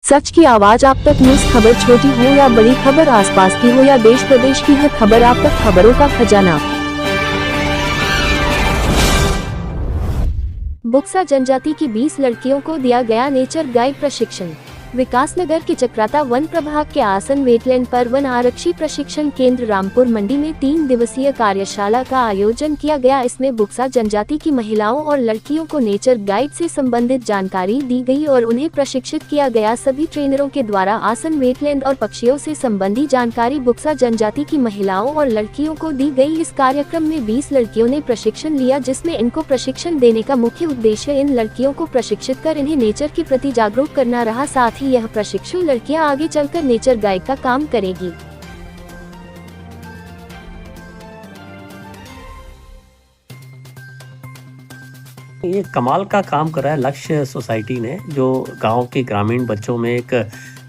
सच की आवाज आप तक। न्यूज खबर छोटी हो या बड़ी खबर, आसपास की हो या देश प्रदेश की, हर खबर आप तक। खबरों का खजाना। बुक्सा जनजाति की 20 लड़कियों को दिया गया नेचर गाइड प्रशिक्षण। विकासनगर के चक्राता वन प्रभाग के आसन वेटलैंड पर वन आरक्षी प्रशिक्षण केंद्र रामपुर मंडी में 3 दिवसीय कार्यशाला का आयोजन किया गया। इसमें बुक्सा जनजाति की महिलाओं और लड़कियों को नेचर गाइड से संबंधित जानकारी दी गई और उन्हें प्रशिक्षित किया गया। सभी ट्रेनरों के द्वारा आसन वेटलैंड और पक्षियों से संबंधी जानकारी बुक्सा जनजाति की महिलाओं और लड़कियों को दी गई। इस कार्यक्रम में 20 लड़कियों ने प्रशिक्षण लिया, जिसमें इनको प्रशिक्षण देने का मुख्य उद्देश्य इन लड़कियों को प्रशिक्षित कर इन्हें नेचर के प्रति जागरूक करना रहा। साथ ही यह प्रशिक्षु लड़कियां आगे चलकर नेचर गाइड का काम करेगी। ये कमाल का काम करा है लक्ष्य सोसाइटी ने, जो गांव के ग्रामीण बच्चों में एक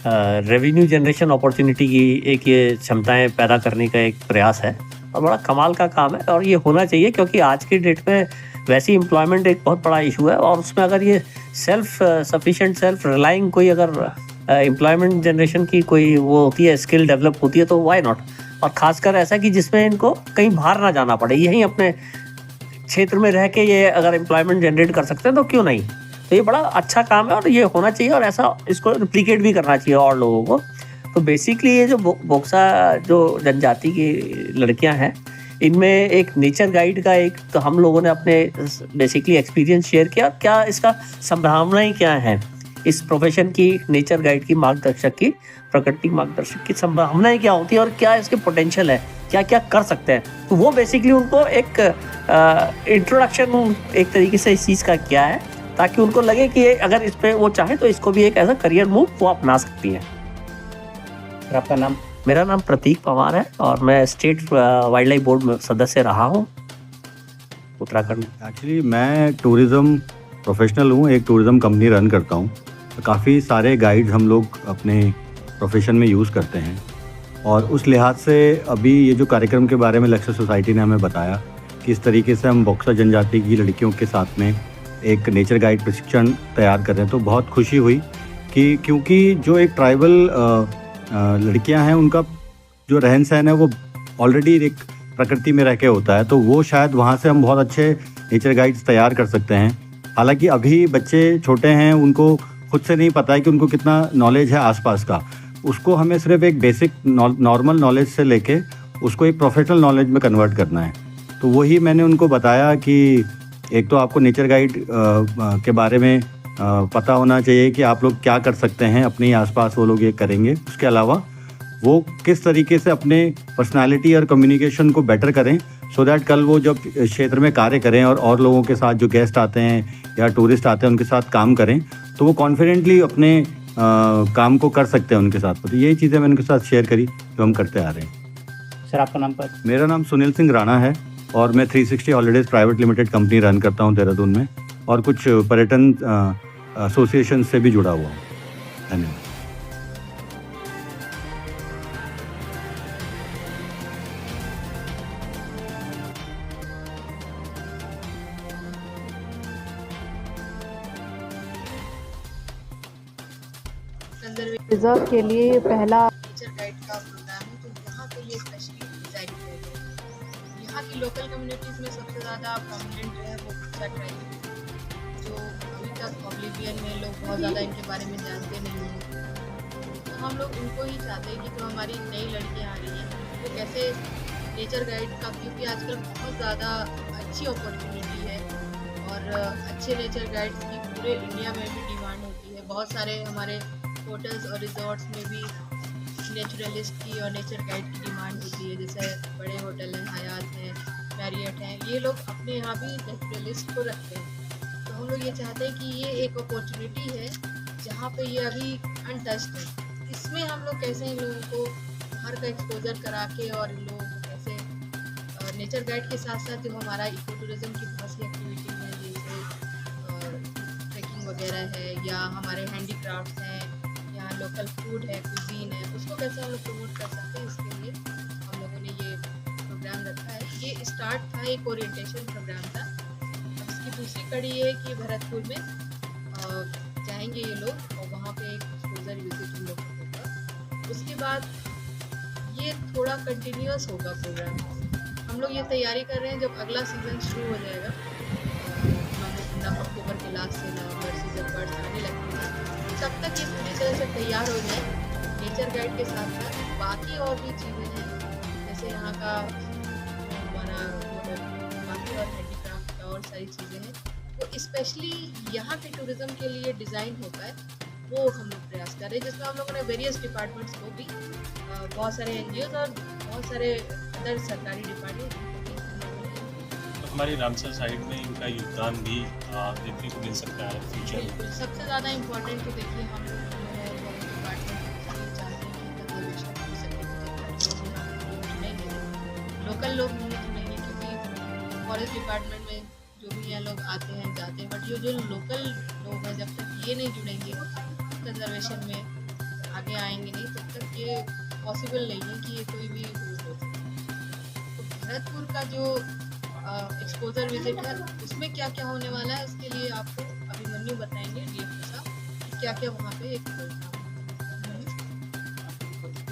रेवेन्यू जनरेशन अपॉर्चुनिटी की एक ये क्षमताएं पैदा करने का एक प्रयास है और बड़ा कमाल का काम है। और ये होना चाहिए क्योंकि आज की डेट में वैसी एम्प्लॉयमेंट एक बहुत बड़ा इशू है और उसमें अगर ये सेल्फ सफिशिएंट सेल्फ रिलाइंग कोई अगर एम्प्लॉयमेंट जनरेशन की कोई वो होती है, स्किल डेवलप होती है, तो व्हाई नॉट। और खासकर ऐसा कि जिसमें इनको कहीं बाहर ना जाना पड़े, यहीं अपने क्षेत्र में रह के ये अगर एम्प्लॉयमेंट जनरेट कर सकते हैं तो क्यों नहीं। तो ये बड़ा अच्छा काम है और ये होना चाहिए और ऐसा इसको रिप्लिकेट भी करना चाहिए और लोगों को। तो बेसिकली ये जो बुक्सा जो जनजाति की लड़कियां हैं, इनमें एक नेचर गाइड का एक तो हम लोगों ने अपने बेसिकली एक्सपीरियंस शेयर किया। क्या इसका संभावनाएं क्या हैं, इस प्रोफेशन की, नेचर गाइड की, मार्गदर्शक की, प्रकृति मार्गदर्शक की संभावनाएं क्या होती है और क्या इसके पोटेंशियल है, क्या क्या कर सकते हैं। तो वो बेसिकली उनको एक इंट्रोडक्शन एक तरीके से इस चीज़ का किया है, ताकि उनको लगे कि अगर इस पे वो चाहे तो इसको भी एक ऐसा करियर मूव वो अपना सकती है। आपका नाम? मेरा नाम प्रतीक पवार है और मैं स्टेट वाइल्ड लाइफ बोर्ड में सदस्य रहा हूँ उत्तराखंड। एक्चुअली मैं टूरिज़्म प्रोफेशनल हूँ, एक टूरिज़्म कंपनी रन करता हूँ। काफ़ी सारे गाइड्स हम लोग अपने प्रोफेशन में यूज़ करते हैं और उस लिहाज से अभी ये जो कार्यक्रम के बारे में लक्ष्य सोसाइटी ने हमें बताया कि इस तरीके से हम बुक्सा जनजाति की लड़कियों के साथ में एक नेचर गाइड प्रशिक्षण तैयार कर रहे हैं, तो बहुत खुशी हुई कि क्योंकि जो एक ट्राइबल लड़कियां हैं, उनका जो रहन सहन है वो ऑलरेडी एक प्रकृति में रह के होता है, तो वो शायद वहाँ से हम बहुत अच्छे नेचर गाइड्स तैयार कर सकते हैं। हालांकि अभी बच्चे छोटे हैं, उनको खुद से नहीं पता है कि उनको कितना नॉलेज है आसपास का। उसको हमें सिर्फ एक बेसिक नॉर्मल नॉलेज से लेके उसको एक प्रोफेशनल नॉलेज में कन्वर्ट करना है। तो वही मैंने उनको बताया कि एक तो आपको नेचर गाइड के बारे में पता होना चाहिए कि आप लोग क्या कर सकते हैं अपने आसपास, वो लोग ये करेंगे। उसके अलावा वो किस तरीके से अपने पर्सनालिटी और कम्युनिकेशन को बेटर करें, सो दैट कल वो जब क्षेत्र में कार्य करें और लोगों के साथ जो गेस्ट आते हैं या टूरिस्ट आते हैं उनके साथ काम करें, तो वो कॉन्फिडेंटली अपने काम को कर सकते हैं उनके साथ। तो यही चीज़ें मैंने उनके साथ शेयर करी जो हम करते आ रहे हैं। सर आपका नाम पर? मेरा नाम सुनील सिंह राणा है और मैं 360 holidays private limited company run करता हूँ देहरादून में और कुछ पर्यटन एसोसिएशन से भी जुड़ा हुआ हूँ। धन्यवाद। रिजर्व के लिए पहला नेचर गाइड का प्रोग्राम है, तो यहाँ के लिए स्पेशली डिज़ाइन किया गया है। यहाँ की लोकल कम्युनिटीज़ में सबसे ज़्यादा प्रोमिनेंट है वो बुक्सा ट्राइब, जो अभी तक ऑब्लिवियन में लोग बहुत ज़्यादा इनके बारे में जानते नहीं हैं। तो हम लोग उनको ही चाहते हैं कि जो हमारी नई लड़कियाँ आ रही हैं वो कैसे नेचर गाइड का, क्योंकि आजकल बहुत ज़्यादा अच्छी अपॉर्चुनिटी है और अच्छे नेचर गाइड्स की पूरे इंडिया में भी डिमांड होती है। बहुत सारे हमारे होटल्स और रिजॉर्ट्स में भी नेचुरलिस्ट की और नेचर गाइड की डिमांड होती है। जैसे बड़े होटल हैं, हयात हैं, मैरियट हैं, ये लोग अपने यहाँ भी नेचुरलिस्ट को रखते हैं। तो हम लोग ये चाहते हैं कि ये एक अपॉर्चुनिटी है जहाँ पे ये अभी अनटच्ड है। इसमें हम लोग कैसे इन लोगों को बाहर का एक्सपोजर करा के और इन लोगों को कैसे नेचर गाइड के साथ साथ जो हमारा इको टूरिज़्म की बहुत सी एक्टिविटीज़ हैं, जैसे ट्रैकिंग वगैरह है या हमारे हैंडीक्राफ्ट्स हैं, यहाँ लोकल फूड है, कुजीन है, उसको कैसे हम लोग प्रमोट कर सकते हैं, इसके लिए हम लोगों ने ये प्रोग्राम रखा है। ये स्टार्ट था, एक ओरिएंटेशन प्रोग्राम था। अब इसकी दूसरी कड़ी ये है कि भरतपुर में जाएंगे ये लोग और वहाँ पे एक एक्सपोजर विजिट हम लोग का होगा। उसके बाद ये थोड़ा कंटिन्यूअस होगा प्रोग्राम। हम लोग ये तैयारी कर रहे हैं, जब अगला सीज़न शुरू हो जाएगा अक्टूबर के लास्ट से नवंबर से जब बर्ड्स आने लगते हैं, तब तक ये पूरी तरह से तैयार हो जाए नेचर गाइड के साथ साथ बाकी और भी चीज़ें हैं, जैसे यहाँ का हमारा बाकी और हैंडीक्राफ्ट का और सारी चीज़ें हैं, वो स्पेशली यहाँ के टूरिज़्म के लिए डिज़ाइन होता है, वो हम लोग प्रयास कर रहे हैं, जिसमें हम लोगों ने वेरियस डिपार्टमेंट्स को भी बहुत सारे NGOs और बहुत सारे अदर सरकारी डिपार्टमेंट हमारी रामसर साइड में इनका योगदान भी देखने को मिल सकता है फ्यूचर में। बिल्कुल। सबसे ज़्यादा इम्पोर्टेंट तो देखिए हम लोग जो है फॉरेस्ट डिपार्टमेंट चाहते हैं कि कंजर्वेशन की सर्टिफिकेट लोकल लोग नहीं चुनेंगे, क्योंकि फॉरेस्ट डिपार्टमेंट में जो भी हैं लोग आते हैं जाते हैं, बट ये जो लोकल लोग हैं जब तक ये नहीं जुड़ेंगे कंजर्वेशन में आगे आएंगे नहीं, तब तक ये पॉसिबल नहीं है कि ये कोई भी हो सके। तो भरतपुर का जो एक्सपोजर विजिट है उसमें क्या क्या होने वाला है, उसके लिए आपको अभिमन्यु बताएंगे DFO साहब क्या क्या वहाँ पे एक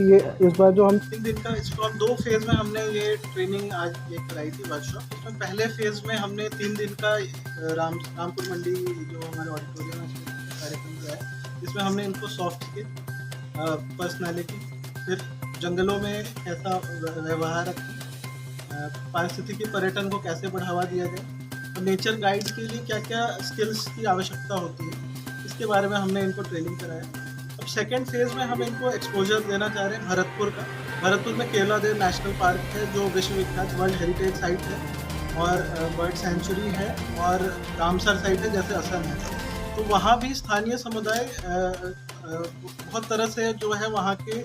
ये इस बार जो हम 3 दिन का इसको हम 2 फेज़ में हमने ये ट्रेनिंग आज ये कराई थी वर्कशॉप। इसमें पहले फेज़ में हमने 3 दिन का रामपुर मंडी जो हमारे ऑडिटोरियम है उसमें कार्यक्रम किया है, जिसमें हमने इनको सॉफ्ट स्किल, पर्सनैलिटी, फिर जंगलों में कैसा व्यवहार रखें, पारिस्थितिकी पर्यटन को कैसे बढ़ावा दिया जाए और नेचर गाइड के लिए क्या क्या स्किल्स की आवश्यकता होती है, इसके बारे में हमने इनको ट्रेनिंग कराया। अब सेकेंड फेज़ में हम इनको एक्सपोजर देना चाह रहे हैं भरतपुर का। भरतपुर में केवलादेव नेशनल पार्क है जो विश्व विख्यात वर्ल्ड हेरिटेज साइट है और बर्ड सेंचुरी है, और रामसर साइट है जैसे असम है। तो वहाँ भी स्थानीय समुदाय बहुत तरह से जो है वहाँ के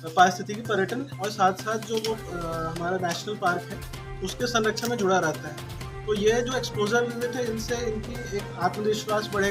पारिस्थितिकी पर्यटन और साथ साथ जो वो हमारा नेशनल पार्क है उसके संरक्षण में जुड़ा रहता है। तो ये जो एक्सपोजर विजिट है इनसे इनकी एक आत्मविश्वास बढ़ेगा।